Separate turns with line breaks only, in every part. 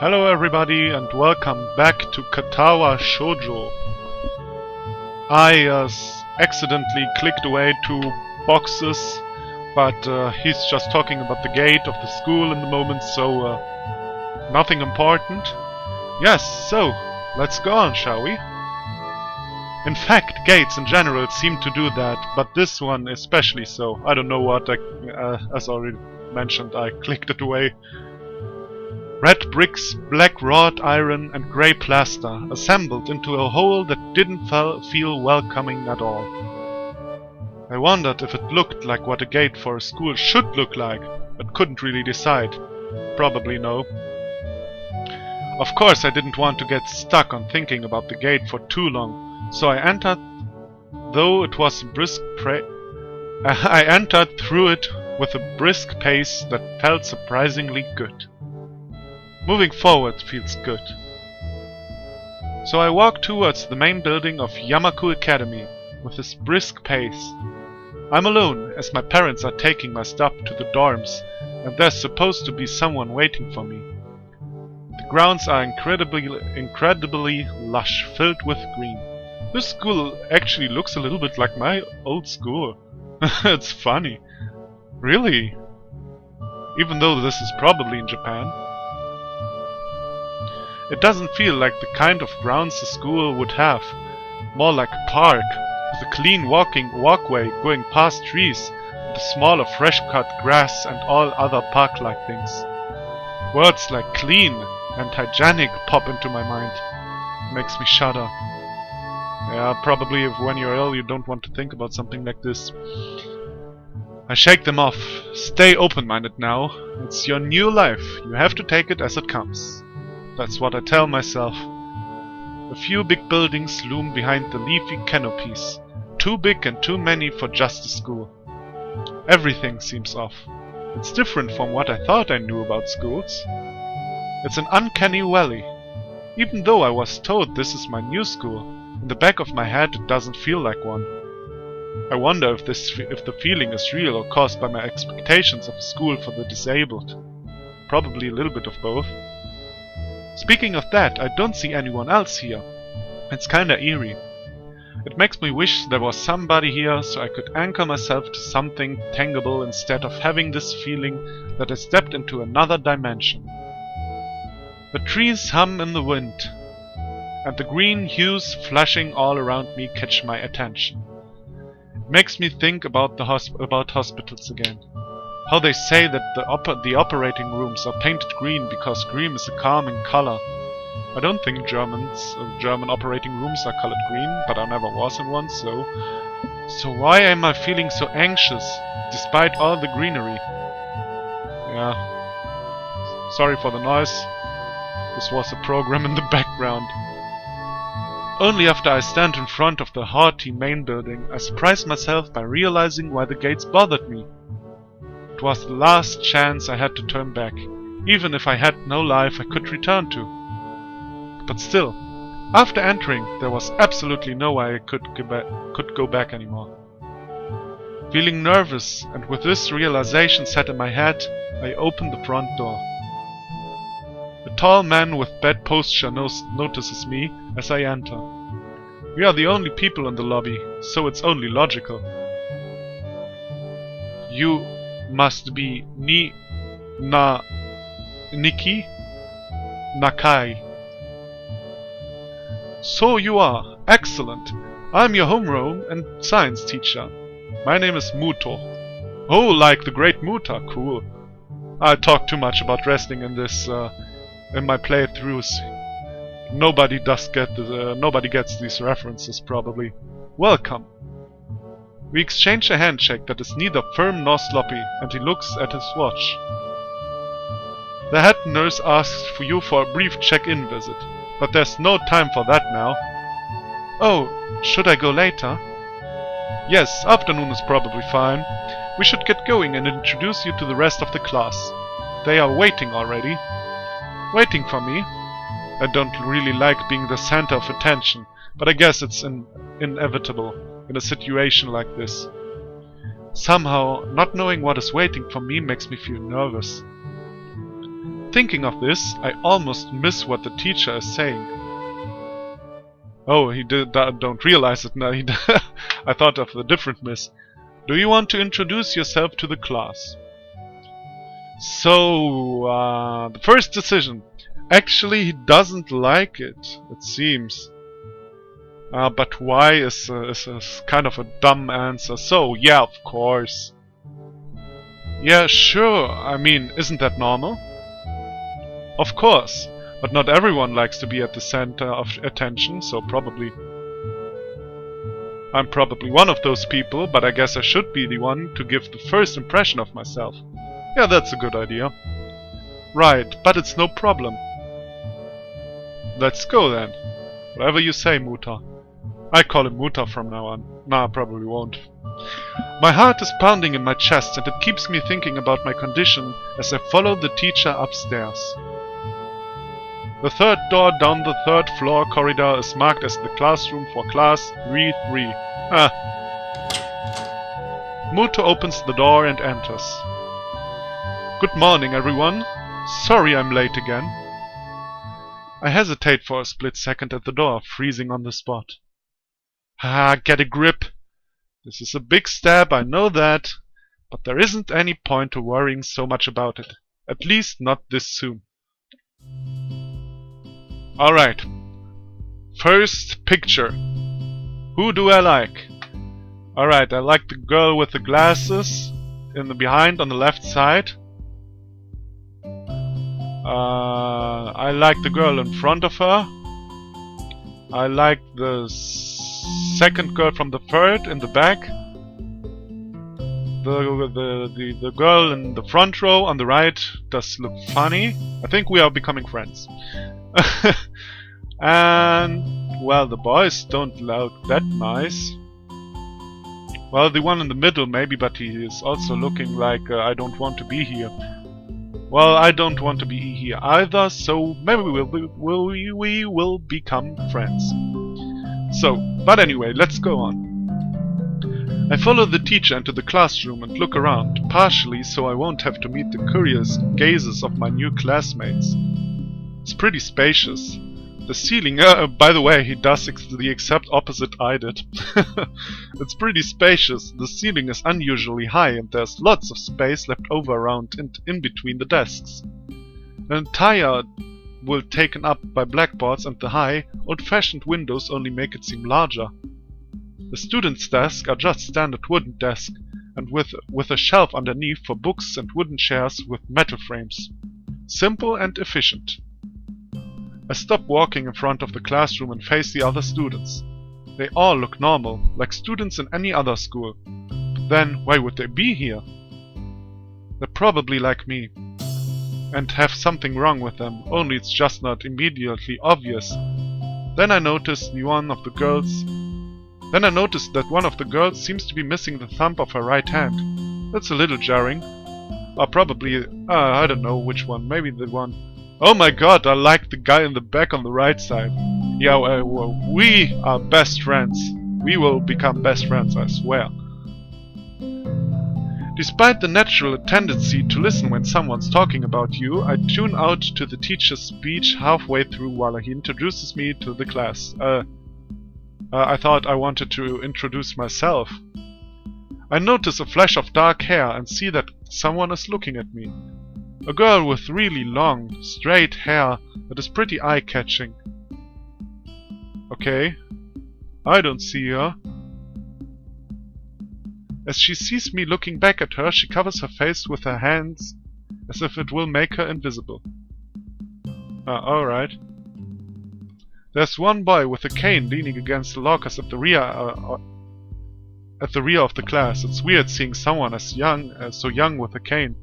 Hello everybody and welcome back to Katawa Shoujo. I accidentally clicked away 2 boxes, but he's just talking about the gate of the school in the moment, so nothing important. Yes, so let's go on, shall we? In fact, gates in general seem to do that, but this one especially so. I don't know what, as already mentioned, I clicked it away. Red bricks, black wrought iron and grey plaster, assembled into a whole that didn't feel welcoming at all. I wondered if it looked like what a gate for a school should look like, but couldn't really decide. Probably no. Of course I didn't want to get stuck on thinking about the gate for too long, so I entered, though it was I entered through it with a brisk pace that felt surprisingly good. Moving forward feels good. So I walk towards the main building of Yamaku Academy with this brisk pace. I'm alone as my parents are taking my stuff to the dorms and there's supposed to be someone waiting for me. The grounds are incredibly lush, filled with green. This school actually looks a little bit like my old school. It's funny. Really? Even though this is probably in Japan. It doesn't feel like the kind of grounds a school would have. More like a park, with a clean walkway going past trees, with a smaller fresh-cut grass and all other park-like things. Words like clean and hygienic pop into my mind. Makes me shudder. Yeah, probably if when you're ill you don't want to think about something like this. I shake them off. Stay open-minded now. It's your new life. You have to take it as it comes. That's what I tell myself. A few big buildings loom behind the leafy canopies. Too big and too many for just a school. Everything seems off. It's different from what I thought I knew about schools. It's an uncanny valley. Even though I was told this is my new school, in the back of my head it doesn't feel like one. I wonder if the feeling is real or caused by my expectations of a school for the disabled. Probably a little bit of both. Speaking of that, I don't see anyone else here. It's kinda eerie. It makes me wish there was somebody here so I could anchor myself to something tangible instead of having this feeling that I stepped into another dimension. The trees hum in the wind, and the green hues flashing all around me catch my attention. It makes me think about hospitals again. How they say that the operating rooms are painted green because green is a calming color. I don't think German operating rooms are colored green, but I never was in one, so why am I feeling so anxious despite all the greenery? Yeah. Sorry for the noise. This was a program in the background. Only after I stand in front of the haughty main building, I surprise myself by realizing why the gates bothered me. It was the last chance I had to turn back, even if I had no life I could return to. But still, after entering, there was absolutely no way I could go back anymore. Feeling nervous, and with this realization set in my head, I opened the front door. A tall man with bad posture notices me as I enter. We are the only people in the lobby, so it's only logical. You must be Niki? Nakai. So you are. Excellent. I'm your homeroom and science teacher. My name is Muto. Oh, like the great Muta. Cool. I talk too much about wrestling in this, in my playthroughs. Nobody gets these references, probably. Welcome. We exchange a handshake that is neither firm nor sloppy, and he looks at his watch. The head nurse asks for you for a brief check-in visit, but there's no time for that now. Oh, should I go later? Yes, afternoon is probably fine. We should get going and introduce you to the rest of the class. They are waiting already. Waiting for me? I don't really like being the center of attention, but I guess it's inevitable in a situation like this. Somehow, not knowing what is waiting for me makes me feel nervous. Thinking of this, I almost miss what the teacher is saying. Oh, he don't realize it now. I thought of a different miss. Do you want to introduce yourself to the class? So, the first decision. Actually, he doesn't like it seems. But why is kind of a dumb answer. So, yeah, of course. Yeah, sure. I mean, isn't that normal? Of course. But not everyone likes to be at the center of attention, so probably... I'm probably one of those people, but I guess I should be the one to give the first impression of myself. Yeah, that's a good idea. Right, but it's no problem. Let's go then. Whatever you say, Muta. I call him Muta from now on. Nah, I probably won't. My heart is pounding in my chest and it keeps me thinking about my condition as I follow the teacher upstairs. The third door down the third floor corridor is marked as the classroom for class 3-3. Muta opens the door and enters. Good morning, everyone. Sorry I'm late again. I hesitate for a split second at the door, freezing on the spot. Get a grip. This is a big step, I know that, but there isn't any point to worrying so much about it. At least not this soon. Alright. First picture. Who do I like? Alright, I like the girl with the glasses in the behind on the left side. I like the girl in front of her. I like the second girl from the third in the back. The girl in the front row on the right does look funny. I think we are becoming friends. And, well, the boys don't look that nice. Well, the one in the middle maybe, but he is also looking like I don't want to be here. Well, I don't want to be here either, so maybe we will become friends. So, but anyway, let's go on. I follow the teacher into the classroom and look around, partially so I won't have to meet the curious gazes of my new classmates. It's pretty spacious. The ceiling, by the way, he does the exact opposite I did. It's pretty spacious. The ceiling is unusually high and there's lots of space left over around in between the desks. The entire will taken up by blackboards and the high, old-fashioned windows only make it seem larger. The students' desks are just standard wooden desks and with a shelf underneath for books and wooden chairs with metal frames. Simple and efficient. I stop walking in front of the classroom and face the other students. They all look normal, like students in any other school. But then, why would they be here? They're probably like me. And have something wrong with them, only it's just not immediately obvious. Then I notice that one of the girls seems to be missing the thumb of her right hand. That's a little jarring. Or probably, I don't know which one, maybe the one. Oh my god, I like the guy in the back on the right side. Yeah, we are best friends. We will become best friends, I swear. Despite the natural tendency to listen when someone's talking about you, I tune out to the teacher's speech halfway through while he introduces me to the class. I thought I wanted to introduce myself. I notice a flash of dark hair and see that someone is looking at me. A girl with really long, straight hair that is pretty eye-catching. Okay. I don't see her. As she sees me looking back at her, she covers her face with her hands as if it will make her invisible. Alright. There's one boy with a cane leaning against the lockers at the rear of the class. It's weird seeing someone so young with a cane.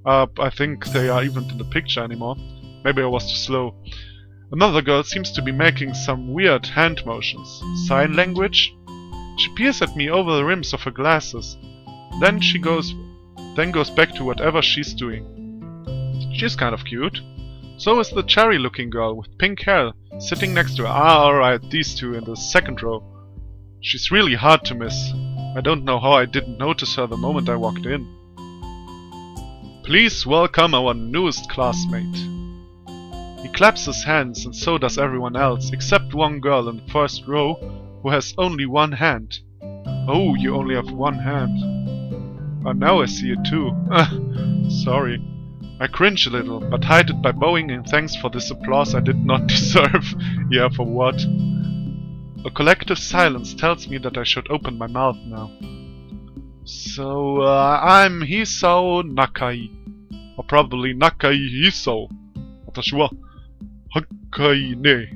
I think they are even in the picture anymore. Maybe I was too slow. Another girl seems to be making some weird hand motions. Sign language? She peers at me over the rims of her glasses. Then goes back to whatever she's doing. She's kind of cute. So is the cherry-looking girl with pink hair sitting next to her. Alright, these two in the second row. She's really hard to miss. I don't know how I didn't notice her the moment I walked in. Please welcome our newest classmate. He claps his hands and so does everyone else, except one girl in the first row who has only one hand. Oh, you only have one hand. Oh, now I see it too. Sorry. I cringe a little, but hide it by bowing in thanks for this applause I did not deserve. Yeah, for what? A collective silence tells me that I should open my mouth now. So, I'm Hisao Nakai. Or probably Nakai Hisao. Watashi wa Hakai ne.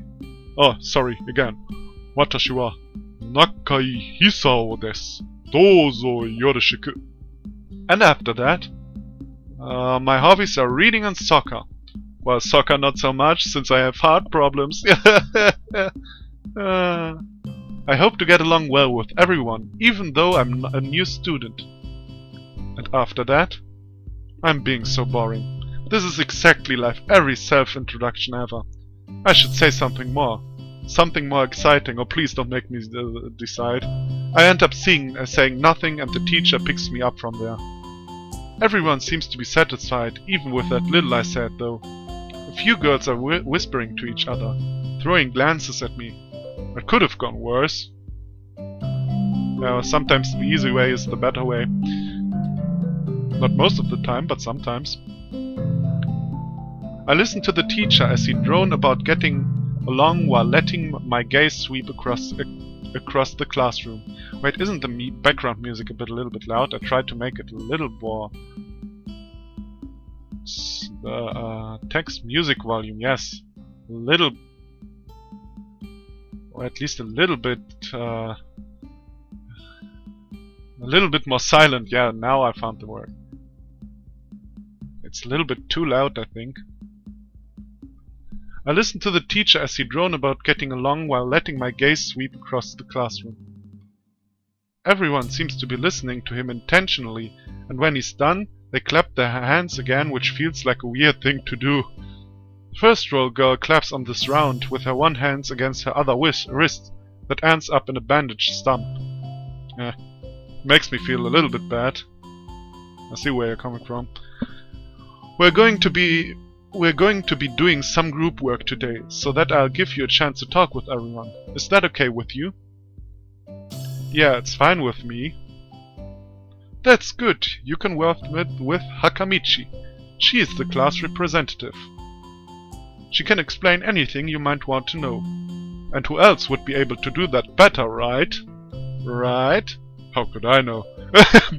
Oh, sorry, again. Watashi wa Nakai Hisao desu. Douzo yoroshiku. And after that, my hobbies are reading and soccer. Well, soccer not so much, since I have heart problems. I hope to get along well with everyone, even though I'm a new student. And after that, I'm being so boring. This is exactly like every self-introduction ever. I should say something more. Something more exciting, or please don't make me decide. I end up saying nothing and the teacher picks me up from there. Everyone seems to be satisfied, even with that little I said though. A few girls are whispering to each other, throwing glances at me. It could have gone worse. Sometimes the easy way is the better way. Not most of the time, but sometimes. I listen to the teacher as he droned about getting along while letting my gaze sweep across the classroom. Wait, isn't the background music a little bit loud? I tried to make it a little more. Text music volume, yes. A little. Or at least a little bit more silent. Yeah, now I found the word. It's a little bit too loud, I think. I listened to the teacher as he droned about getting along while letting my gaze sweep across the classroom. Everyone seems to be listening to him intentionally, and when he's done, they clap their hands again, which feels like a weird thing to do. The first row girl claps on this round with her one hand against her other wrist that ends up in a bandaged stump. Makes me feel a little bit bad. I see where you're coming from. We're going to be doing some group work today, so that I'll give you a chance to talk with everyone. Is that okay with you? Yeah, it's fine with me. That's good. You can work with Hakamichi. She is the class representative. She can explain anything you might want to know. And who else would be able to do that better, right? Right? How could I know?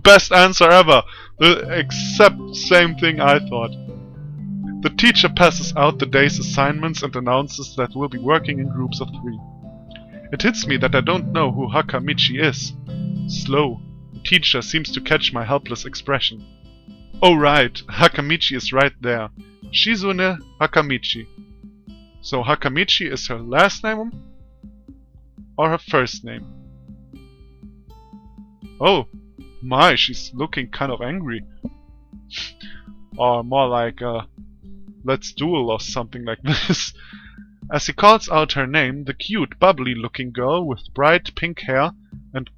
Best answer ever! Except same thing I thought. The teacher passes out the day's assignments and announces that we'll be working in groups of 3. It hits me that I don't know who Hakamichi is. Slow. The teacher seems to catch my helpless expression. Oh right, Hakamichi is right there. Shizune Hakamichi. So Hakamichi is her last name? Or her first name? Oh, my, she's looking kind of angry. Or more like, let's duel or something like this. As he calls out her name, the cute, bubbly-looking girl with bright pink hair and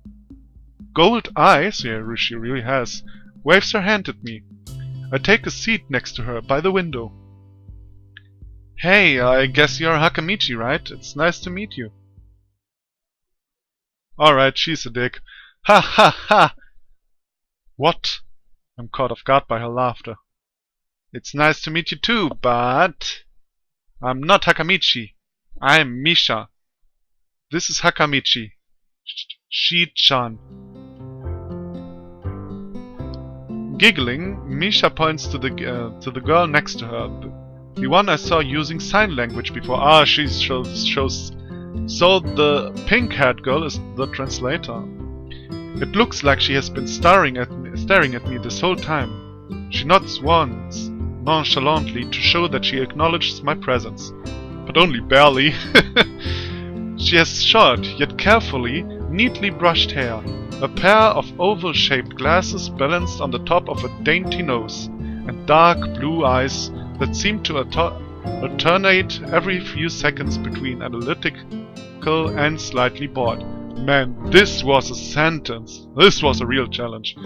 gold eyes, yeah, she really has, waves her hand at me. I take a seat next to her by the window. Hey, I guess you're Hakamichi, right? It's nice to meet you. Alright, she's a dick. Ha ha ha! What? I'm caught off guard by her laughter. It's nice to meet you too, but I'm not Hakamichi. I'm Misha. This is Hakamichi. Shi-chan. Giggling, Misha points to the girl next to her. The one I saw using sign language before. Ah, she shows. So the pink-haired girl is the translator. It looks like she has been staring at me this whole time. She nods once, nonchalantly, to show that she acknowledges my presence. But only barely. She has short, yet carefully, neatly brushed hair, a pair of oval-shaped glasses balanced on the top of a dainty nose, and dark blue eyes that seem to alternate every few seconds between analytical and slightly bored. Man, this was a sentence. This was a real challenge.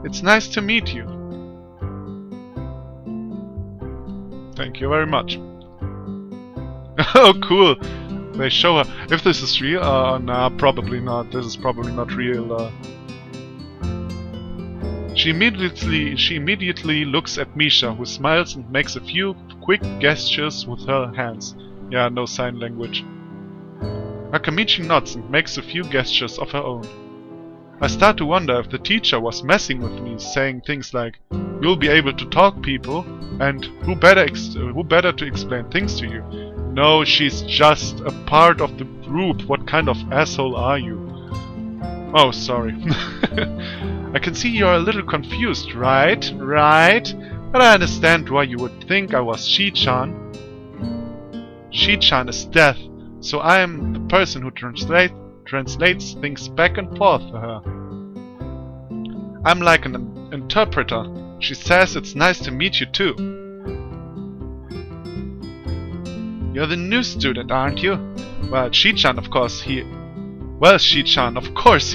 It's nice to meet you. Thank you very much. Oh, cool. They show her. If this is real, nah, probably not. This is probably not real. She immediately looks at Misha, who smiles and makes a few quick gestures with her hands. Yeah, no sign language. Akamichi nods and makes a few gestures of her own. I start to wonder if the teacher was messing with me, saying things like, "You'll be able to talk, people," and who better to explain things to you? No, she's just a part of the group. What kind of asshole are you? Oh, sorry. I can see you're a little confused, right? Right? But I understand why you would think I was Shi-chan. Shi-chan is death, so I am the person who translates things back and forth for her. I'm like an interpreter. She says it's nice to meet you too. You're the new student, aren't you? Well, Shi-chan, of course he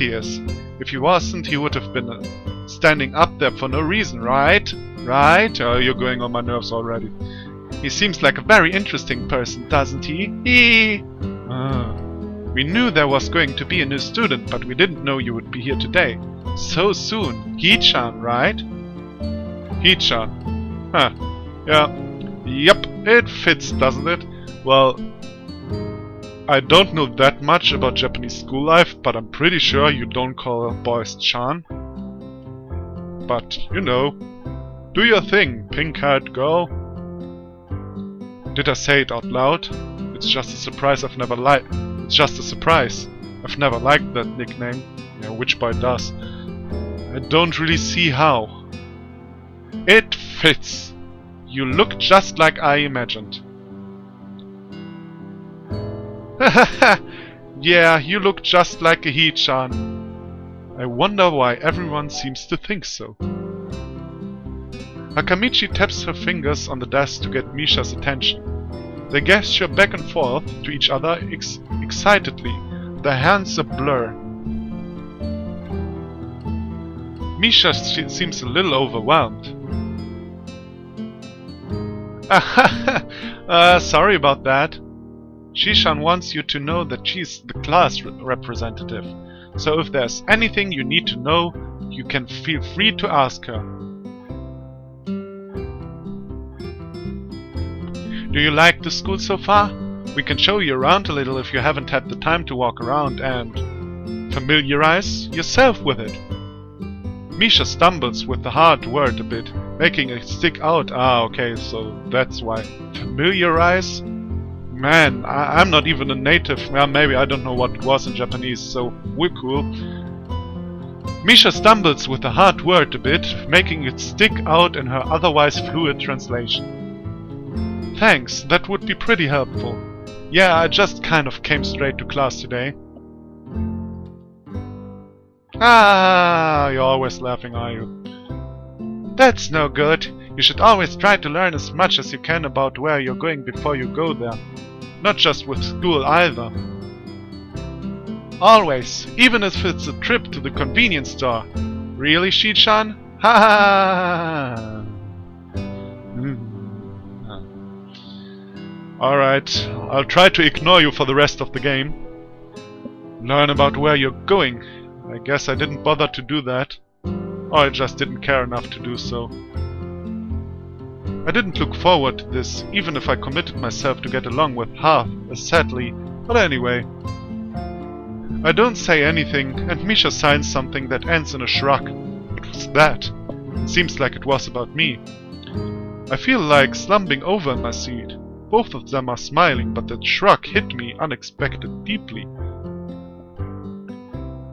is. If he wasn't, he would have been standing up there for no reason, right? Right? Oh, you're going on my nerves already. He seems like a very interesting person, doesn't he? We knew there was going to be a new student, but we didn't know you would be here today. So soon. He-chan, right? He-chan. Huh. Yeah. Yep, it fits, doesn't it? Well, I don't know that much about Japanese school life, but I'm pretty sure you don't call boys Chan. But, you know, do your thing, pink-haired girl. Did I say it out loud? It's just a surprise I've never liked. It's just a surprise. I've never liked that nickname. Yeah, which boy does? I don't really see how. It fits. You look just like I imagined. Yeah, you look just like a He-chan. I wonder why everyone seems to think so. Akamichi taps her fingers on the desk to get Misha's attention. They gesture back and forth to each other excitedly, their hands a blur. Misha seems a little overwhelmed. Sorry about that. Shi-chan wants you to know that she's the class representative, so if there's anything you need to know, you can feel free to ask her. Do you like the school so far? We can show you around a little if you haven't had the time to walk around and familiarize yourself with it. Misha stumbles with the hard word a bit, making it stick out. Ah, okay, so that's why. Familiarize? Man, I'm not even a native. Well, maybe I don't know what it was in Japanese, so we're cool. Misha stumbles with the hard word a bit, making it stick out in her otherwise fluid translation. Thanks, that would be pretty helpful. Yeah, I just kind of came straight to class today. Ah, you're always laughing, are you? That's no good. You should always try to learn as much as you can about where you're going before you go there. Not just with school either. Always, even if it's a trip to the convenience store. Really, Shi-chan? Ha ha! Alright, I'll try to ignore you for the rest of the game. Learn about where you're going. I guess I didn't bother to do that. Or I just didn't care enough to do so. I didn't look forward to this, even if I committed myself to get along with half as sadly, but anyway. I don't say anything, and Misha signs something that ends in a shrug. What was that? It seems like it was about me. I feel like slumping over in my seat. Both of them are smiling, but that shrug hit me unexpected deeply.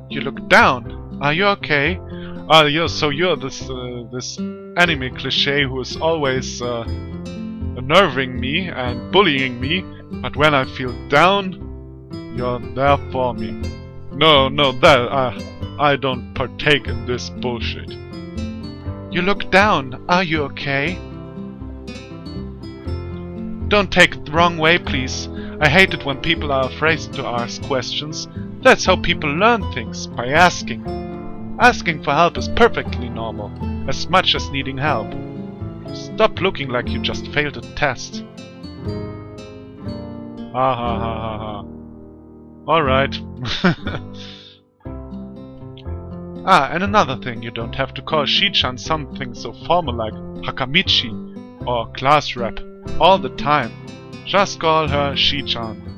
You look down. Are you okay? So you're this anime cliché who is always unnerving me and bullying me, but when I feel down, you're there for me. No, I don't partake in this bullshit. You look down. Are you okay? Don't take it the wrong way, please. I hate it when people are afraid to ask questions. That's how people learn things, by asking. Asking for help is perfectly normal, as much as needing help. Stop looking like you just failed a test. Ha ha ha ha ha. Alright. Ah, and another thing, you don't have to call Shi-chan something so formal like Hakamichi or class rep all the time. Just call her Shi-chan.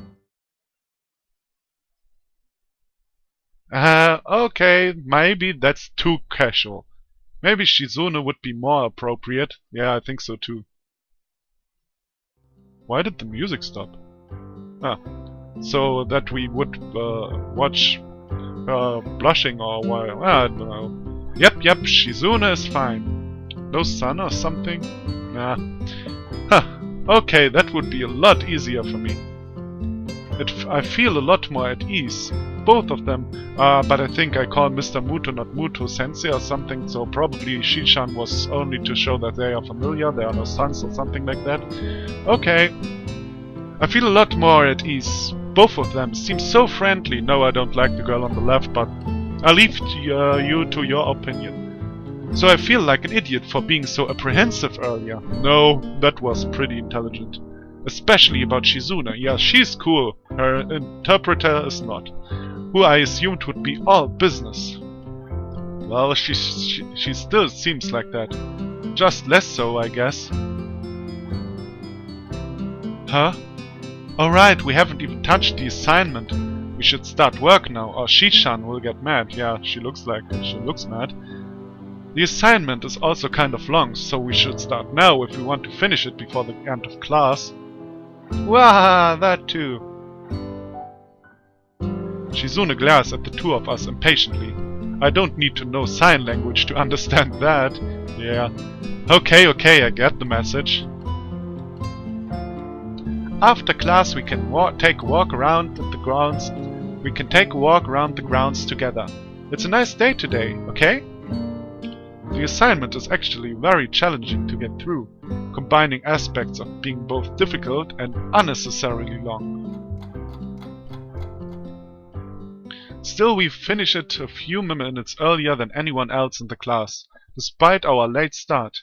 Okay, maybe that's too casual. Maybe Shizune would be more appropriate. Yeah, I think so too. Why did the music stop? Ah, so that we would watch blushing or why? I don't know. Yep, Shizune is fine. No sun or something? Nah. Huh. Okay, that would be a lot easier for me. I feel a lot more at ease. Both of them. But I think I call Mr. Muto not Muto Sensei or something, so probably Shi-chan was only to show that they are familiar, they are no sons or something like that. Okay. I feel a lot more at ease. Both of them seem so friendly. No, I don't like the girl on the left, but I'll leave you to your opinion. So I feel like an idiot for being so apprehensive earlier. No, that was pretty intelligent. Especially about Shizune. Yeah, she's cool. Her interpreter is not. Who I assumed would be all business. Well, she still seems like that. Just less so, I guess. Huh? Alright, we haven't even touched the assignment. We should start work now, or Shi-chan will get mad. Yeah, she looks mad. The assignment is also kind of long, so we should start now if we want to finish it before the end of class. Wah, that too. Shizune glares at the two of us impatiently. I don't need to know sign language to understand that. Yeah. Okay, I get the message. After class we can take a walk around the grounds. We can take a walk around the grounds together. It's a nice day today, okay? The assignment is actually very challenging to get through, combining aspects of being both difficult and unnecessarily long. Still, we finish it a few minutes earlier than anyone else in the class, despite our late start.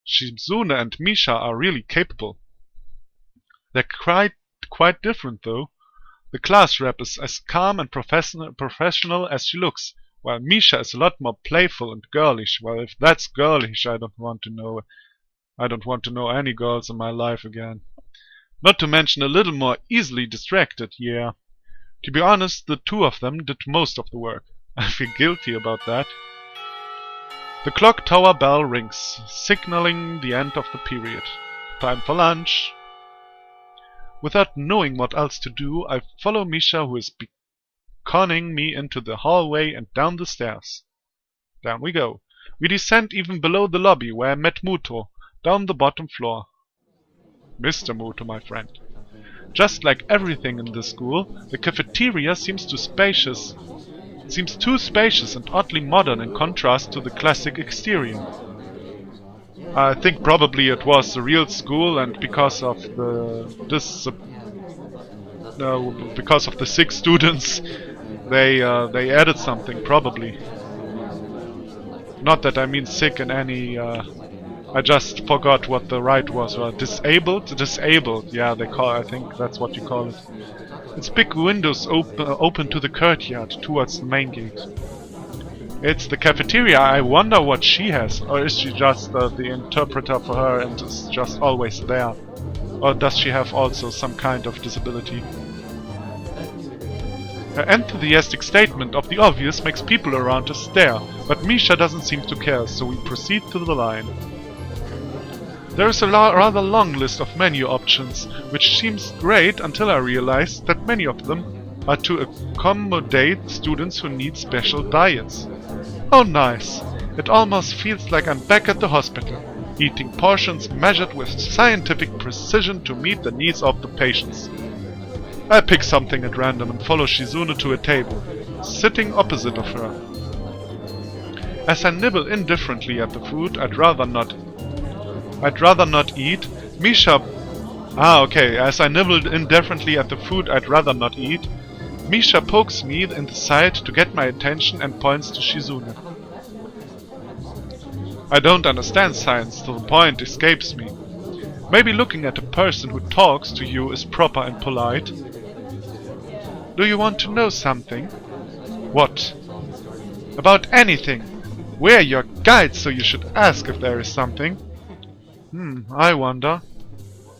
Shizune and Misha are really capable. They're quite different though. The class rep is as calm and professional as she looks, while Misha is a lot more playful and girlish. Well, if that's girlish, I don't want to know any girls in my life again. Not to mention a little more easily distracted, yeah. To be honest, the two of them did most of the work. I feel guilty about that. The clock tower bell rings, signaling the end of the period. Time for lunch. Without knowing what else to do, I follow Misha, who is beckoning me into the hallway and down the stairs. Down we go. We descend even below the lobby where I met Muto, down the bottom floor. Mr. Muto, my friend. Just like everything in this school, the cafeteria seems too spacious and oddly modern in contrast to the classic exterior. I think probably it was a real school, and because of the 6 students, they added something probably. Not that I mean sick in any. I just forgot what the right was. Disabled. Disabled. Yeah, I think that's what you call it. Its big windows open to the courtyard towards the main gate. It's the cafeteria. I wonder what she has. Or is she just the interpreter for her and is just always there? Or does she have also some kind of disability? Her enthusiastic statement of the obvious makes people around us stare, but Misha doesn't seem to care, so we proceed to the line. There is a rather long list of menu options, which seems great until I realize that many of them are to accommodate students who need special diets. Oh nice! It almost feels like I'm back at the hospital, eating portions measured with scientific precision to meet the needs of the patients. I pick something at random and follow Shizune to a table, sitting opposite of her. As I nibble indifferently at the food I'd rather not eat, Misha... As I nibbled indifferently at the food I'd rather not eat, Misha pokes me in the side to get my attention and points to Shizune. I don't understand science, so the point escapes me. Maybe looking at a person who talks to you is proper and polite. Do you want to know something? What? About anything. We're your guides, so you should ask if there is something. I wonder.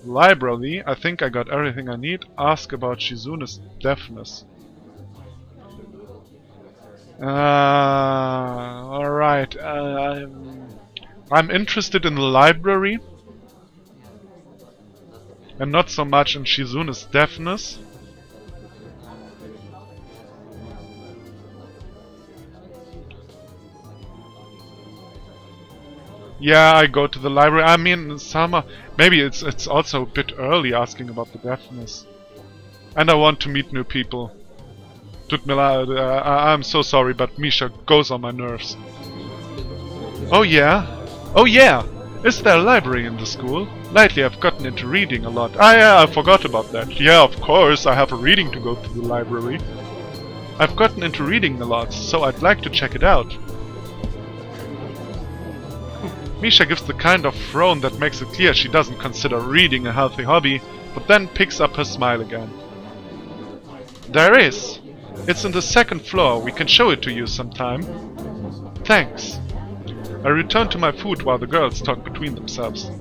Library, I think I got everything I need. Ask about Shizune's deafness. Alright. I'm interested in the library. And not so much in Shizune's deafness. Yeah, I go to the library. I mean, summer. Maybe it's also a bit early asking about the deafness. And I want to meet new people. I'm so sorry, but Misha goes on my nerves. Oh yeah? Oh yeah! Is there a library in the school? Lately I've gotten into reading a lot. I forgot about that. Yeah, of course, I have a reading to go to the library. I've gotten into reading a lot, so I'd like to check it out. Misha gives the kind of frown that makes it clear she doesn't consider reading a healthy hobby, but then picks up her smile again. There is. It's in the second floor. We can show it to you sometime. Thanks. I return to my food while the girls talk between themselves.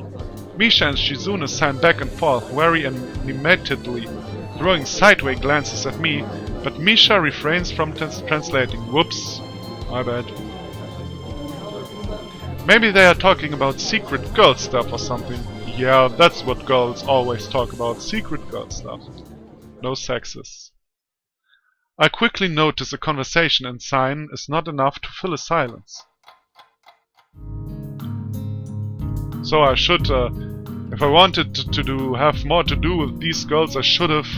Misha and Shizune stand back and forth very animatedly, throwing sideways glances at me, but Misha refrains from translating. Whoops. My bad. Maybe they are talking about secret girl stuff or something. Yeah, that's what girls always talk about, secret girl stuff. No sexes. I quickly notice a conversation and sign is not enough to fill a silence. So I should, if I wanted to have more to do with these girls, I should have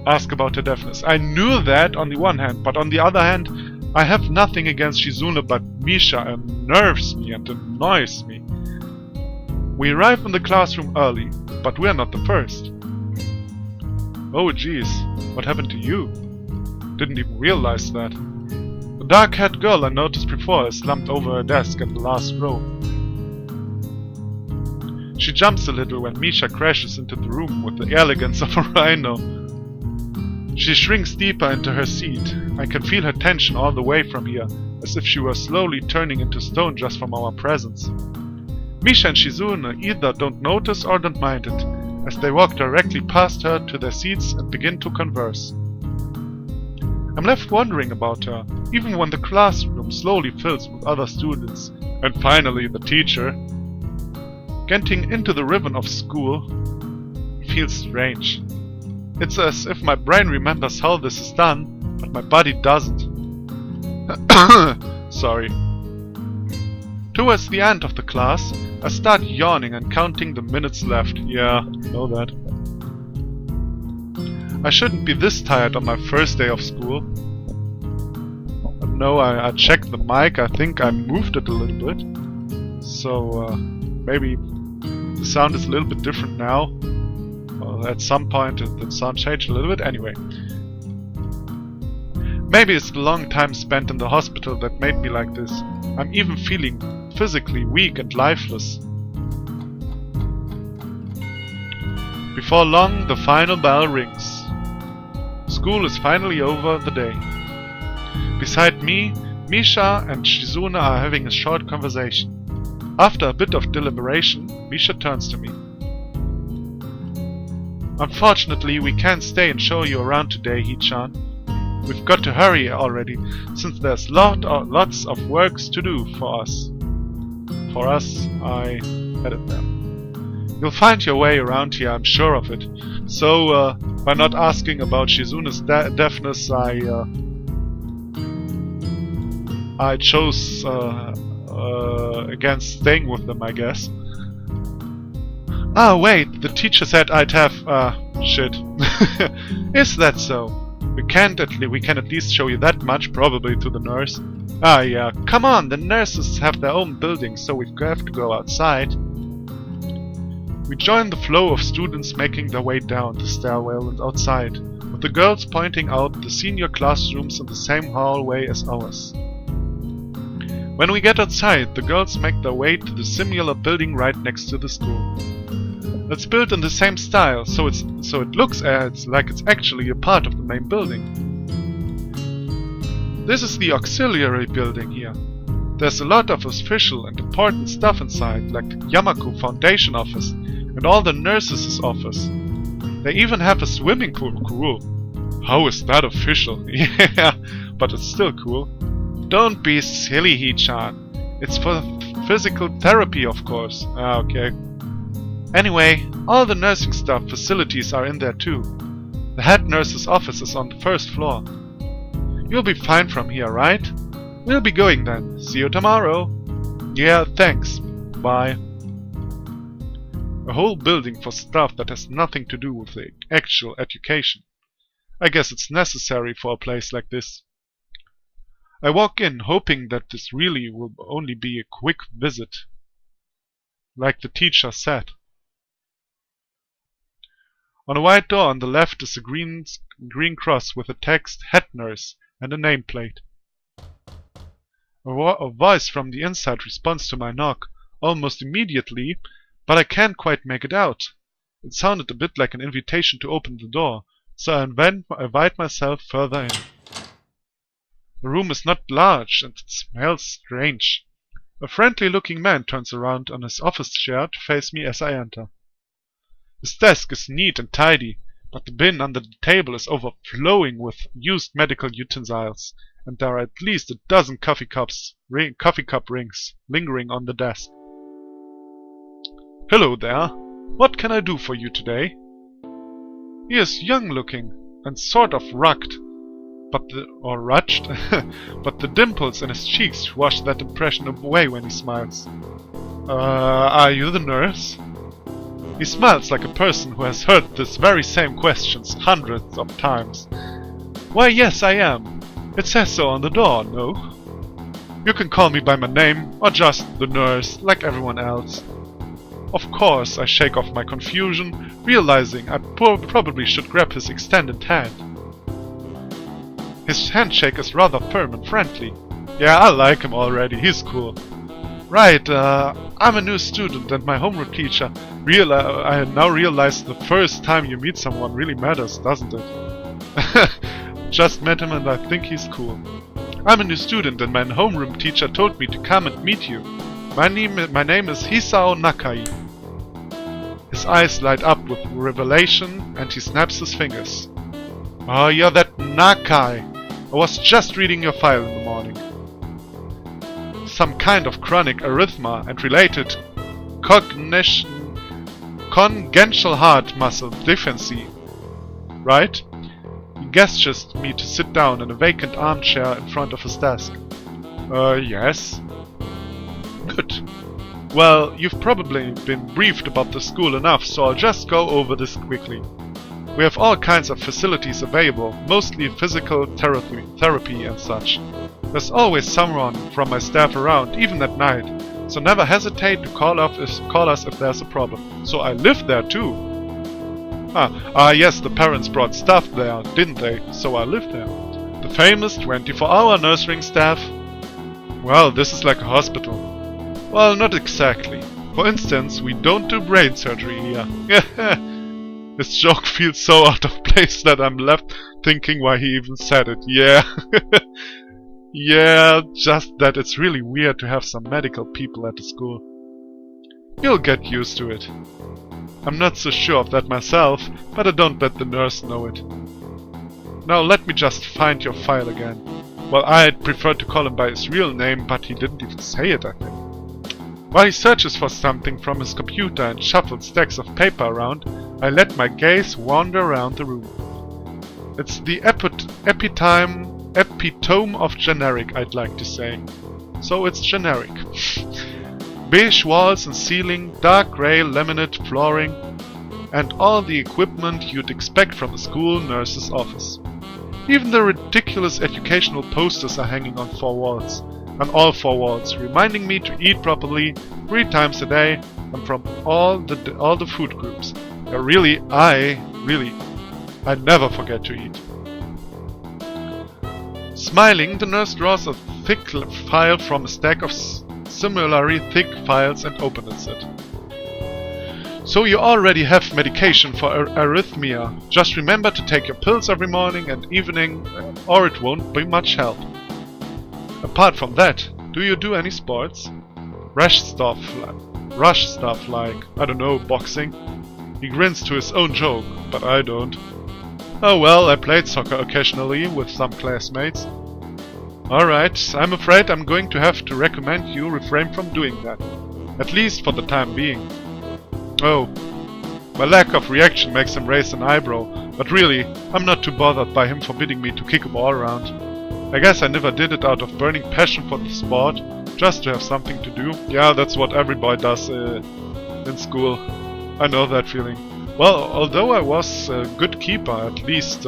asked about her deafness. I knew that on the one hand, but on the other hand, I have nothing against Shizune, but Misha unnerves me and annoys me. We arrive in the classroom early, but we're not the first. Oh jeez, what happened to you? Didn't even realize that. The dark-haired girl I noticed before is slumped over her desk at the last row. She jumps a little when Misha crashes into the room with the elegance of a rhino. She shrinks deeper into her seat. I can feel her tension all the way from here, as if she were slowly turning into stone just from our presence. Misha and Shizune either don't notice or don't mind it, as they walk directly past her to their seats and begin to converse. I'm left wondering about her, even when the classroom slowly fills with other students, and finally the teacher. Getting into the rhythm of school feels strange. It's as if my brain remembers how this is done, but my body doesn't. Sorry. Towards the end of the class, I start yawning and counting the minutes left. Yeah, know that. I shouldn't be this tired on my first day of school. No, I checked the mic. I think I moved it a little bit. So, maybe the sound is a little bit different now. At some point the sound changed a little bit. Anyway. Maybe it's the long time spent in the hospital that made me like this. I'm even feeling physically weak and lifeless. Before long, the final bell rings. School is finally over the day. Beside me, Misha and Shizune are having a short conversation. After a bit of deliberation, Misha turns to me. Unfortunately, we can't stay and show you around today, Hee-chan. We've got to hurry already, since there's lots of works to do for us. For us, I added them. You'll find your way around here, I'm sure of it. So, by not asking about Shizune's deafness, I chose against staying with them, I guess. Ah, wait, the teacher said I'd have, shit. Is that so? We can at least show you that much, probably to the nurse. Ah, yeah, come on, the nurses have their own building, so we have to go outside. We join the flow of students making their way down the stairwell and outside, with the girls pointing out the senior classrooms in the same hallway as ours. When we get outside, the girls make their way to the similar building right next to the school. It's built in the same style, so it looks like it's actually a part of the main building. This is the auxiliary building here. There's a lot of official and important stuff inside, like the Yamaku Foundation office and all the nurses' office. They even have a swimming pool. Cool. How is that official? Yeah, but it's still cool. Don't be silly, Hee-chan. It's for physical therapy, of course. Ah, okay. Anyway, all the nursing staff facilities are in there too. The head nurse's office is on the first floor. You'll be fine from here, right? We'll be going then. See you tomorrow. Yeah, thanks. Bye. A whole building for stuff that has nothing to do with the actual education. I guess it's necessary for a place like this. I walk in, hoping that this really will only be a quick visit. Like the teacher said. On a white door on the left is a green cross with the text Head Nurse and a nameplate. A voice from the inside responds to my knock, almost immediately, but I can't quite make it out. It sounded a bit like an invitation to open the door, so I invite myself further in. The room is not large and it smells strange. A friendly-looking man turns around on his office chair to face me as I enter. His desk is neat and tidy, but the bin under the table is overflowing with used medical utensils, and there are at least a dozen coffee cup rings lingering on the desk. Hello there. What can I do for you today? He is young-looking and sort of rugged, but the dimples in his cheeks wash that impression away when he smiles. Are you the nurse? He smiles like a person who has heard this very same questions hundreds of times. Why, yes, I am. It says so on the door, no? You can call me by my name, or just the nurse, like everyone else. Of course, I shake off my confusion, realizing I probably should grab his extended hand. His handshake is rather firm and friendly. Yeah, I like him already, he's cool. Right, I'm a new student and my homeroom teacher. I now realize the first time you meet someone really matters, doesn't it? Just met him and I think he's cool. I'm a new student and my homeroom teacher told me to come and meet you. My name is Hisao Nakai. His eyes light up with revelation and he snaps his fingers. Oh, you're that Nakai. I was just reading your file in the morning. Some kind of chronic arrhythmia and related congenital heart muscle deficiency, right? He gestures me to sit down in a vacant armchair in front of his desk. Yes. Good. Well, you've probably been briefed about the school enough, so I'll just go over this quickly. We have all kinds of facilities available, mostly physical therapy and such. There's always someone from my staff around, even at night, so never hesitate to call us if there's a problem. So I live there too. Yes, the parents brought stuff there, didn't they? So I live there. The famous 24-hour nursing staff. Well, this is like a hospital. Well, not exactly. For instance, we don't do brain surgery here. This joke feels so out of place that I'm left thinking why he even said it. Yeah. Yeah, just that it's really weird to have some medical people at the school. You'll get used to it. I'm not so sure of that myself, but I don't let the nurse know it. Now let me just find your file again. Well, I'd prefer to call him by his real name, but he didn't even say it, I think. While he searches for something from his computer and shuffles stacks of paper around, I let my gaze wander around the room. It's the epitome of generic, I'd like to say. So it's generic. Beige walls and ceiling, dark grey laminate flooring, and all the equipment you'd expect from a school nurse's office. Even the ridiculous educational posters are hanging on all four walls, reminding me to eat properly 3 times a day and from all the food groups. I never forget to eat. Smiling, the nurse draws a thick file from a stack of similarly thick files and opens it. So you already have medication for arrhythmia. Just remember to take your pills every morning and evening, or it won't be much help. Apart from that, do you do any sports? Rush stuff like, I don't know, boxing? He grins to his own joke, but I don't. Oh well, I played soccer occasionally with some classmates. Alright, I'm afraid I'm going to have to recommend you refrain from doing that. At least for the time being. Oh, my lack of reaction makes him raise an eyebrow, but really, I'm not too bothered by him forbidding me to kick a ball around. I guess I never did it out of burning passion for the sport, just to have something to do. Yeah, that's what every boy does in school. I know that feeling. Well, although I was a good keeper, at least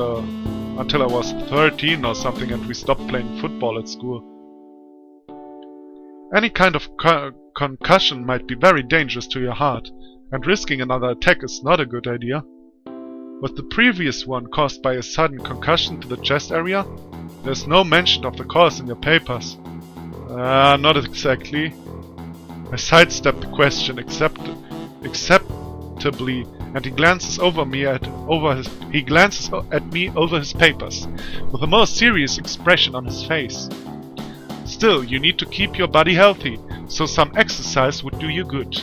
until I was 13 or something and we stopped playing football at school. Any kind of concussion might be very dangerous to your heart, and risking another attack is not a good idea. Was the previous one caused by a sudden concussion to the chest area? There's no mention of the cause in your papers. Not exactly. I sidestepped the question acceptably, and he glances at me over his papers, with a most serious expression on his face. Still, you need to keep your body healthy, so some exercise would do you good.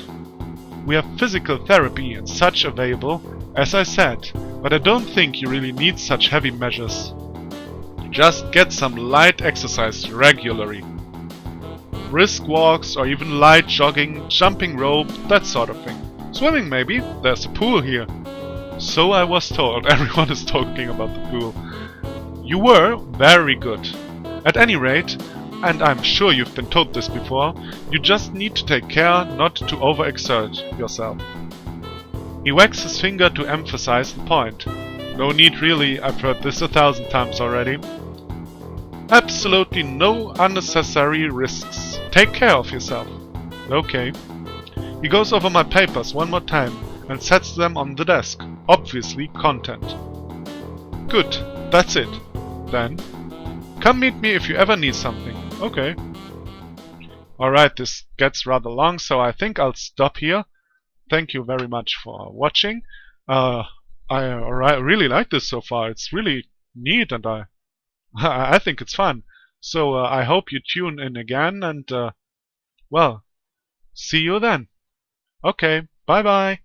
We have physical therapy and such available, as I said, but I don't think you really need such heavy measures. Just get some light exercise regularly. Brisk walks or even light jogging, jumping rope, that sort of thing. Swimming maybe, there's a pool here. So I was told, everyone is talking about the pool. You were very good. At any rate, and I'm sure you've been told this before, you just need to take care not to overexert yourself. He wags his finger to emphasize the point. No need really, I've heard this 1,000 times already. Absolutely no unnecessary risks. Take care of yourself. Okay. He goes over my papers one more time and sets them on the desk. Obviously content. Good, that's it. Then, come meet me if you ever need something. Okay. Alright, this gets rather long, so I think I'll stop here. Thank you very much for watching. I really like this so far. It's really neat and I think it's fun. So I hope you tune in again and, well, see you then. Okay, bye bye.